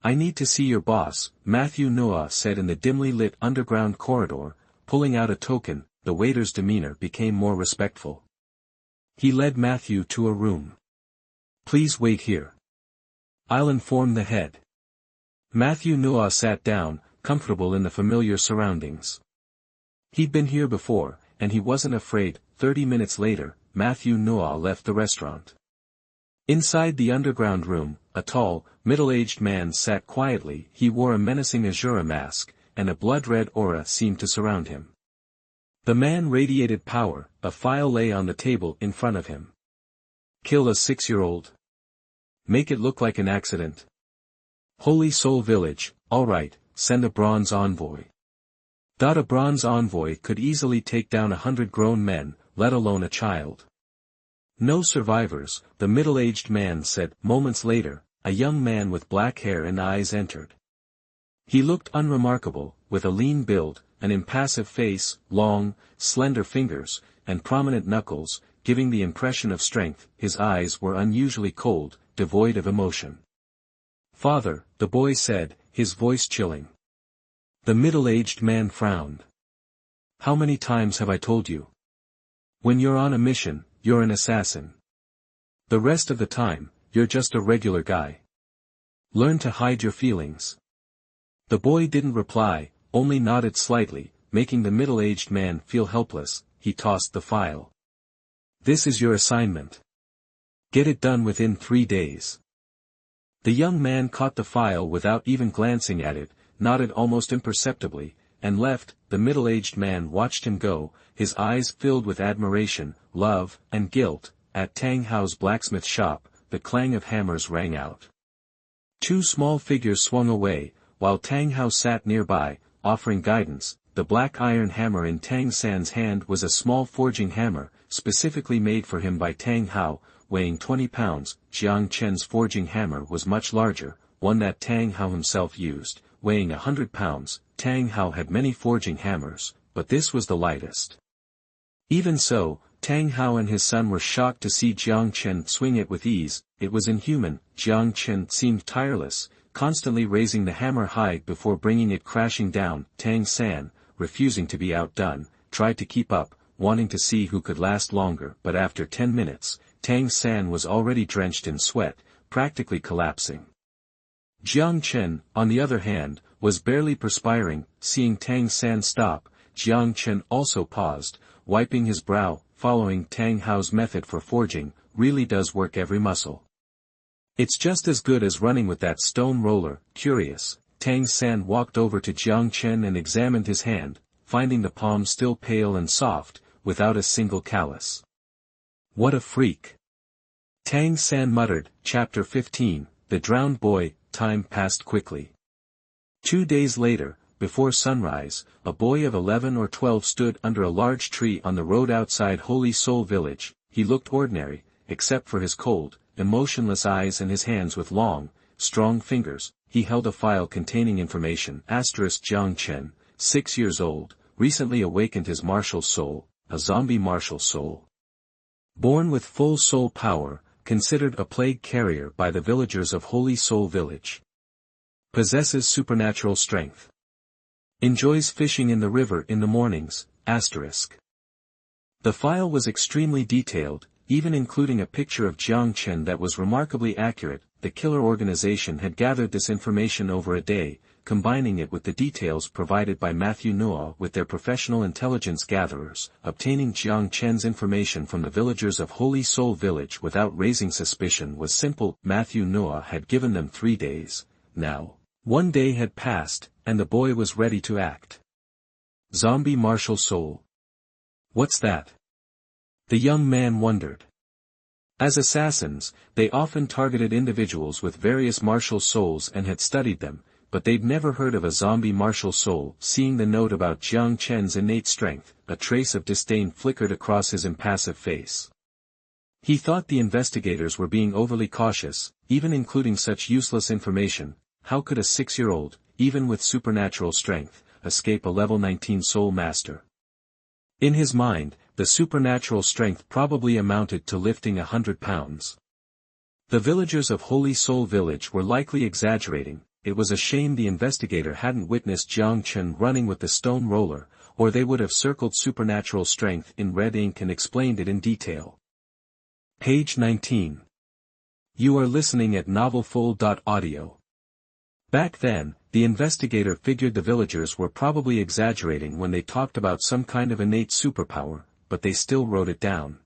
I need to see your boss, Mtlnovel said in the dimly lit underground corridor, pulling out a token. the waiter's demeanor became more respectful. He led Matthew to a room. "Please wait here. I'll inform the head." Mtlnovel sat down, comfortable in the familiar surroundings. He'd been here before, and he wasn't afraid. 30 minutes later, Mtlnovel left the restaurant. Inside the underground room, a tall, middle-aged man sat quietly. He wore a menacing azure mask, and a blood-red aura seemed to surround him. The man radiated power. A file lay on the table in front of him. "Kill a 6-year-old. Make it look like an accident. Holy Soul Village, alright, send a bronze envoy." A bronze envoy could easily take down 100 grown men, let alone a child. "No survivors," the middle-aged man said. Moments later, a young man with black hair and eyes entered. He looked unremarkable, with a lean build, an impassive face, long, slender fingers, and prominent knuckles, giving the impression of strength. His eyes were unusually cold, devoid of emotion. "Father," the boy said, his voice chilling. The middle-aged man frowned. "How many times have I told you? When you're on a mission, you're an assassin. The rest of the time, you're just a regular guy. Learn to hide your feelings." The boy didn't reply, only nodded slightly, making the middle-aged man feel helpless. He tossed the file. "This is your assignment. Get it done within 3 days." The young man caught the file without even glancing at it, nodded almost imperceptibly, and left. The middle-aged man watched him go, his eyes filled with admiration, love, and guilt. At Tang Hao's blacksmith shop, the clang of hammers rang out. 2 small figures swung away, while Tang Hao sat nearby, offering guidance. The black iron hammer in Tang San's hand was a small forging hammer, specifically made for him by Tang Hao, weighing 20 pounds. Jiang Chen's forging hammer was much larger, one that Tang Hao himself used, weighing 100 pounds. Tang Hao had many forging hammers, but this was the lightest. Even so, Tang Hao and his son were shocked to see Jiang Chen swing it with ease. It was inhuman. Jiang Chen seemed tireless, constantly raising the hammer high before bringing it crashing down. Tang San, refusing to be outdone, tried to keep up, wanting to see who could last longer, but after 10 minutes, Tang San was already drenched in sweat, practically collapsing. Jiang Chen, on the other hand, was barely perspiring. Seeing Tang San stop, Jiang Chen also paused, wiping his brow. Following Tang Hao's method for forging, really does work every muscle. It's just as good as running with that stone roller. Curious, Tang San walked over to Jiang Chen and examined his hand, finding the palm still pale and soft, without a single callus. "What a freak!" Tang San muttered. Chapter 15, The Drowned Boy. Time passed quickly. 2 days later, before sunrise, a boy of 11 or 12 stood under a large tree on the road outside Holy Soul Village. He looked ordinary, except for his cold, emotionless eyes and his hands with long, strong fingers. He held a file containing information. Jiang Chen, 6 years old, recently awakened his martial soul, a zombie martial soul. Born with full soul power, considered a plague carrier by the villagers of Holy Soul Village. Possesses supernatural strength. Enjoys fishing in the river in the mornings. The file was extremely detailed, even including a picture of Jiang Chen that was remarkably accurate. The killer organization had gathered this information over a day, combining it with the details provided by Mtlnovel with their professional intelligence gatherers. Obtaining Jiang Chen's information from the villagers of Holy Soul Village without raising suspicion was simple. Mtlnovel had given them 3 days. Now, 1 day had passed, and the boy was ready to act. Zombie martial soul. What's that? The young man wondered. As assassins, they often targeted individuals with various martial souls and had studied them, but they'd never heard of a zombie martial soul. Seeing the note about Jiang Chen's innate strength, a trace of disdain flickered across his impassive face. He thought the investigators were being overly cautious, even including such useless information. How could a 6-year-old, even with supernatural strength, escape a level 19 soul master? In his mind, the supernatural strength probably amounted to lifting 100 pounds. The villagers of Holy Soul Village were likely exaggerating. It was a shame the investigator hadn't witnessed Jiang Chen running with the stone roller, or they would have circled supernatural strength in red ink and explained it in detail. Page 19. You are listening at novelfull.audio. Back then, the investigator figured the villagers were probably exaggerating when they talked about some kind of innate superpower, but they still wrote it down.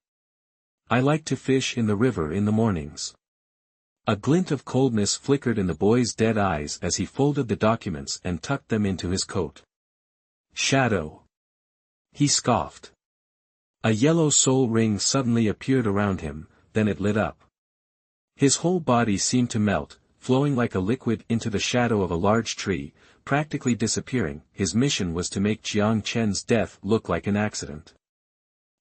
I like to fish in the river in the mornings. A glint of coldness flickered in the boy's dead eyes as he folded the documents and tucked them into his coat. Shadow. He scoffed. A yellow soul ring suddenly appeared around him, then it lit up. His whole body seemed to melt, flowing like a liquid into the shadow of a large tree, practically disappearing. His mission was to make Jiang Chen's death look like an accident.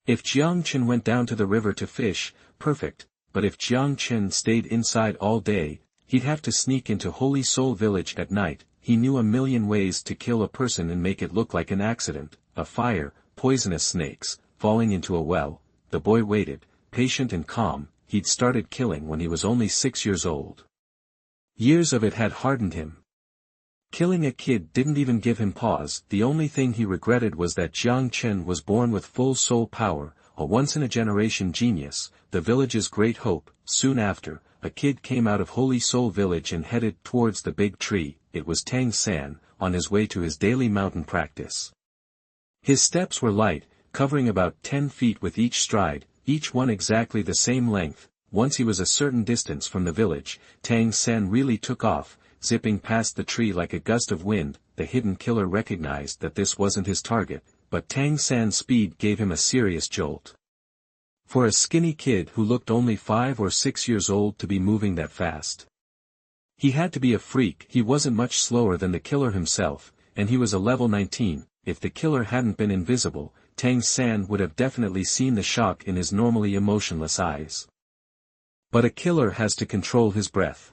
If Jiang Chen went down to the river to fish, perfect, but if Jiang Chen stayed inside all day, he'd have to sneak into Holy Soul Village at night. He knew a million ways to kill a person and make it look like an accident: a fire, poisonous snakes, falling into a well. The boy waited, patient and calm. He'd started killing when he was only 6 years old. Years of it had hardened him. Killing a kid didn't even give him pause. The only thing he regretted was that Jiang Chen was born with full soul power, a once-in-a-generation genius, the village's great hope. Soon after, a kid came out of Holy Soul Village and headed towards the big tree. It was Tang San, on his way to his daily mountain practice. His steps were light, covering about 10 feet with each stride, each one exactly the same length. Once he was a certain distance from the village, Tang San really took off, zipping past the tree like a gust of wind. The hidden killer recognized that this wasn't his target, but Tang San's speed gave him a serious jolt. For a skinny kid who looked only 5 or 6 years old to be moving that fast, he had to be a freak. He wasn't much slower than the killer himself, and he was a level 19. If the killer hadn't been invisible, Tang San would have definitely seen the shock in his normally emotionless eyes. But a killer has to control his breath.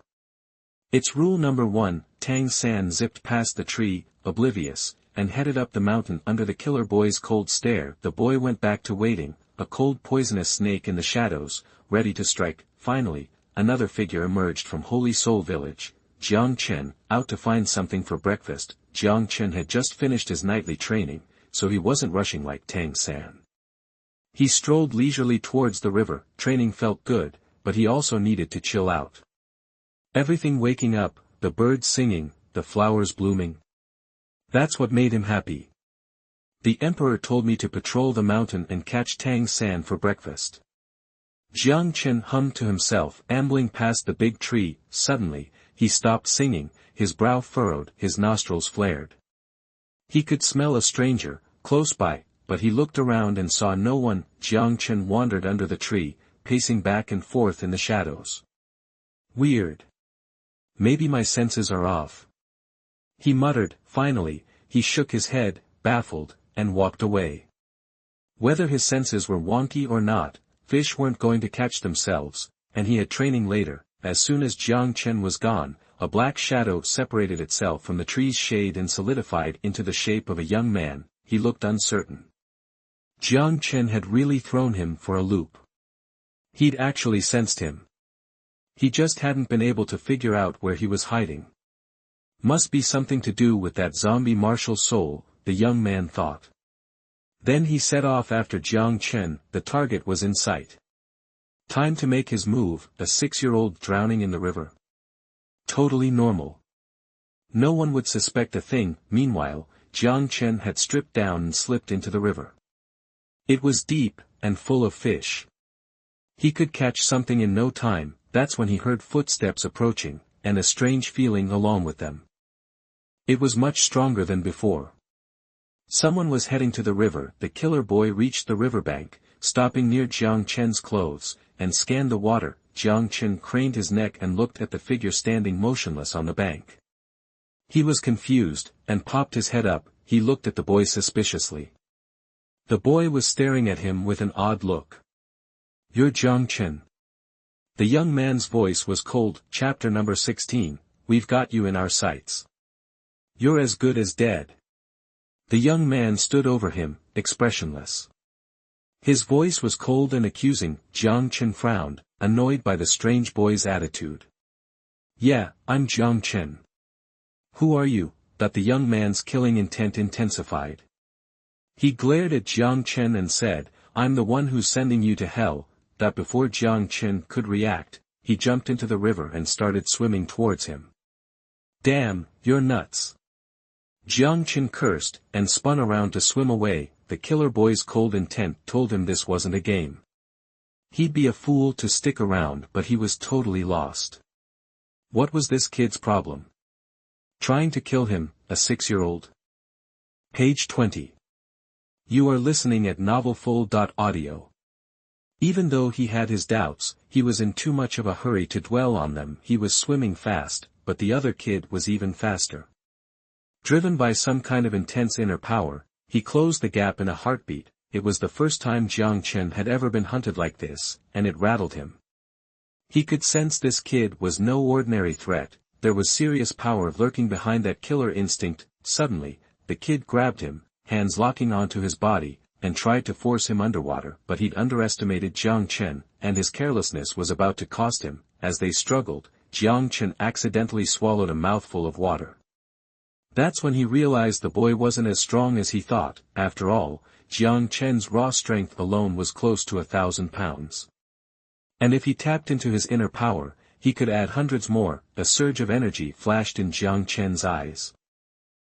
It's rule number 1. Tang San zipped past the tree, oblivious, and headed up the mountain under the killer boy's cold stare. The boy went back to waiting, a cold poisonous snake in the shadows, ready to strike. Finally, another figure emerged from Holy Soul Village, Jiang Chen, out to find something for breakfast. Jiang Chen had just finished his nightly training, so he wasn't rushing like Tang San. He strolled leisurely towards the river. Training felt good, but he also needed to chill out. Everything waking up, the birds singing, the flowers blooming. That's what made him happy. The emperor told me to patrol the mountain and catch Tang San for breakfast. Jiang Chen hummed to himself, ambling past the big tree. Suddenly, he stopped singing, his brow furrowed, his nostrils flared. He could smell a stranger, close by, but he looked around and saw no one. Jiang Chen wandered under the tree, pacing back and forth in the shadows. Weird. Maybe my senses are off. He muttered. Finally, he shook his head, baffled, and walked away. Whether his senses were wonky or not, fish weren't going to catch themselves, and he had training later. As soon as Jiang Chen was gone, a black shadow separated itself from the tree's shade and solidified into the shape of a young man. He looked uncertain. Jiang Chen had really thrown him for a loop. He'd actually sensed him. He just hadn't been able to figure out where he was hiding. Must be something to do with that zombie martial soul, the young man thought. Then he set off after Jiang Chen. The target was in sight. Time to make his move. A 6-year-old drowning in the river. Totally normal. No one would suspect a thing. Meanwhile, Jiang Chen had stripped down and slipped into the river. It was deep, and full of fish. He could catch something in no time. That's when he heard footsteps approaching, and a strange feeling along with them. It was much stronger than before. Someone was heading to the river. The killer boy reached the riverbank, stopping near Jiang Chen's clothes, and scanned the water. Jiang Chen craned his neck and looked at the figure standing motionless on the bank. He was confused, and popped his head up. He looked at the boy suspiciously. The boy was staring at him with an odd look. You're Jiang Chen. The young man's voice was cold. Chapter number 16, We've got you in our sights. You're as good as dead. The young man stood over him, expressionless. His voice was cold and accusing. Jiang Chen frowned, annoyed by the strange boy's attitude. Yeah, I'm Jiang Chen. Who are you? That the young man's killing intent intensified. He glared at Jiang Chen and said, "I'm the one who's sending you to hell." That before Jiang Chen could react, he jumped into the river and started swimming towards him. "Damn, you're nuts." Jiang Chen cursed, and spun around to swim away. The killer boy's cold intent told him this wasn't a game. He'd be a fool to stick around, but he was totally lost. What was this kid's problem? Trying to kill him, a 6-year-old? Page 20. You are listening at novelfull.audio. Even though he had his doubts, he was in too much of a hurry to dwell on them. He was swimming fast, but the other kid was even faster. Driven by some kind of intense inner power, he closed the gap in a heartbeat. It was the first time Jiang Chen had ever been hunted like this, and it rattled him. He could sense this kid was no ordinary threat. There was serious power lurking behind that killer instinct. Suddenly, the kid grabbed him, hands locking onto his body, and tried to force him underwater, but he'd underestimated Jiang Chen, and his carelessness was about to cost him. As they struggled, Jiang Chen accidentally swallowed a mouthful of water. That's when he realized the boy wasn't as strong as he thought. After all, Jiang Chen's raw strength alone was close to 1,000 pounds. And if he tapped into his inner power, he could add hundreds more. A surge of energy flashed in Jiang Chen's eyes.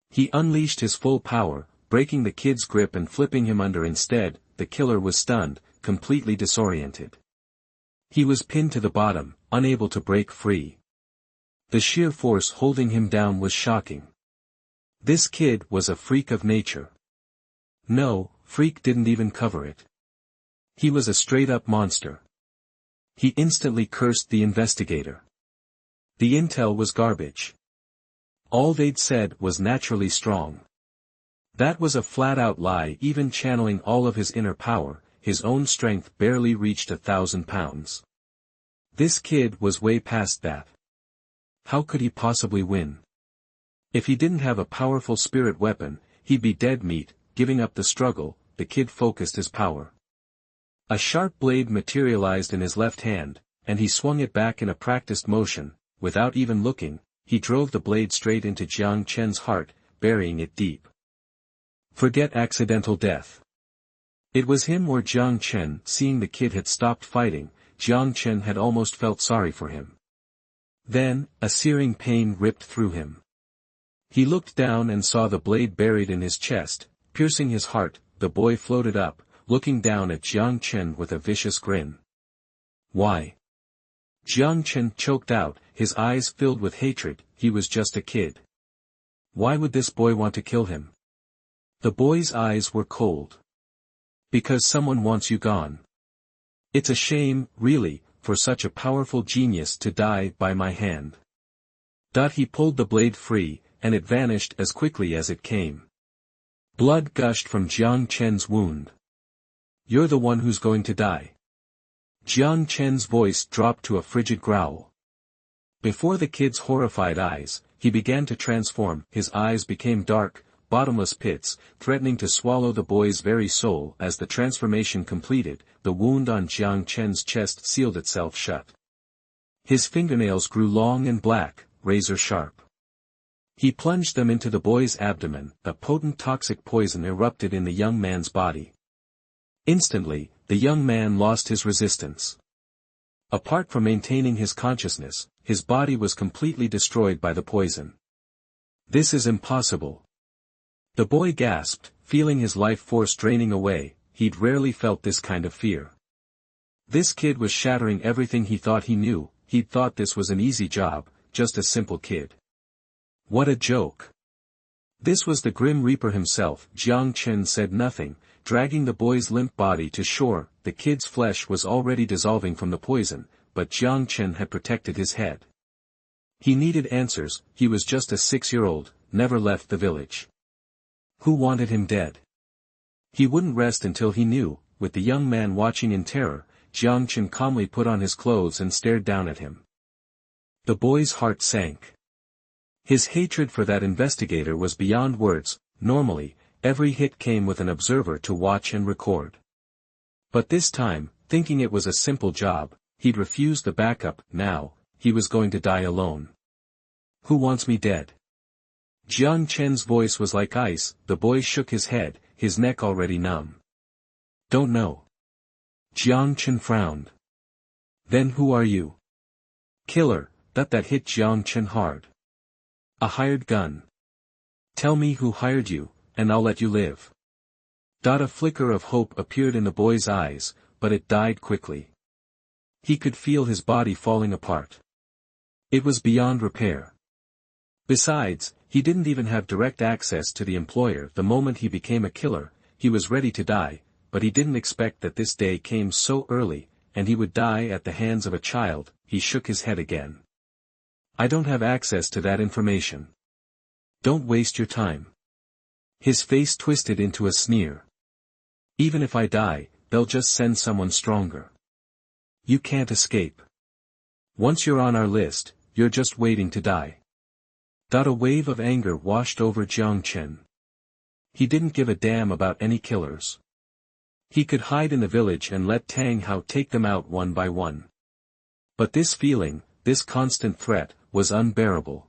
He unleashed his full power, breaking the kid's grip and flipping him under. Instead, the killer was stunned, completely disoriented. He was pinned to the bottom, unable to break free. The sheer force holding him down was shocking. This kid was a freak of nature. No, freak didn't even cover it. He was a straight-up monster. He instantly cursed the investigator. The intel was garbage. All they'd said was naturally strong. That was a flat-out lie. Even channeling all of his inner power, his own strength barely reached 1,000 pounds. This kid was way past that. How could he possibly win? If he didn't have a powerful spirit weapon, he'd be dead meat. Giving up the struggle, the kid focused his power. A sharp blade materialized in his left hand, and he swung it back in a practiced motion. Without even looking, he drove the blade straight into Jiang Chen's heart, burying it deep. Forget accidental death. It was him or Jiang Chen. Seeing the kid had stopped fighting, Jiang Chen had almost felt sorry for him. Then, a searing pain ripped through him. He looked down and saw the blade buried in his chest, piercing his heart. The boy floated up, looking down at Jiang Chen with a vicious grin. Why? Jiang Chen choked out, his eyes filled with hatred. He was just a kid. Why would this boy want to kill him? The boy's eyes were cold. Because someone wants you gone. It's a shame, really, for such a powerful genius to die by my hand. He pulled the blade free, and it vanished as quickly as it came. Blood gushed from Jiang Chen's wound. You're the one who's going to die. Jiang Chen's voice dropped to a frigid growl. Before the kid's horrified eyes, he began to transform. His eyes became dark, bottomless pits, threatening to swallow the boy's very soul. As the transformation completed, the wound on Jiang Chen's chest sealed itself shut. His fingernails grew long and black, razor sharp. He plunged them into the boy's abdomen. A potent toxic poison erupted in the young man's body. Instantly, the young man lost his resistance. Apart from maintaining his consciousness, his body was completely destroyed by the poison. This is impossible. The boy gasped, feeling his life force draining away. He'd rarely felt this kind of fear. This kid was shattering everything he thought he knew. He'd thought this was an easy job, just a simple kid. What a joke. This was the Grim Reaper himself. Jiang Chen said nothing, dragging the boy's limp body to shore. The kid's flesh was already dissolving from the poison, but Jiang Chen had protected his head. He needed answers. He was just a 6-year-old, never left the village. Who wanted him dead? He wouldn't rest until he knew. With the young man watching in terror, Jiang Chen calmly put on his clothes and stared down at him. The boy's heart sank. His hatred for that investigator was beyond words. Normally, every hit came with an observer to watch and record. But this time, thinking it was a simple job, he'd refused the backup. Now, he was going to die alone. Who wants me dead? Jiang Chen's voice was like ice. The boy shook his head, his neck already numb. Don't know. Jiang Chen frowned. Then who are you? Killer, that hit Jiang Chen hard. A hired gun. Tell me who hired you, and I'll let you live. A flicker of hope appeared in the boy's eyes, but it died quickly. He could feel his body falling apart. It was beyond repair. Besides, he didn't even have direct access to the employer the moment he became a killer. He was ready to die, but he didn't expect that this day came so early, and he would die at the hands of a child. He shook his head again. I don't have access to that information. Don't waste your time. His face twisted into a sneer. Even if I die, they'll just send someone stronger. You can't escape. Once you're on our list, you're just waiting to die. A wave of anger washed over Jiang Chen. He didn't give a damn about any killers. He could hide in the village and let Tang Hao take them out one by one. But this feeling, this constant threat, was unbearable.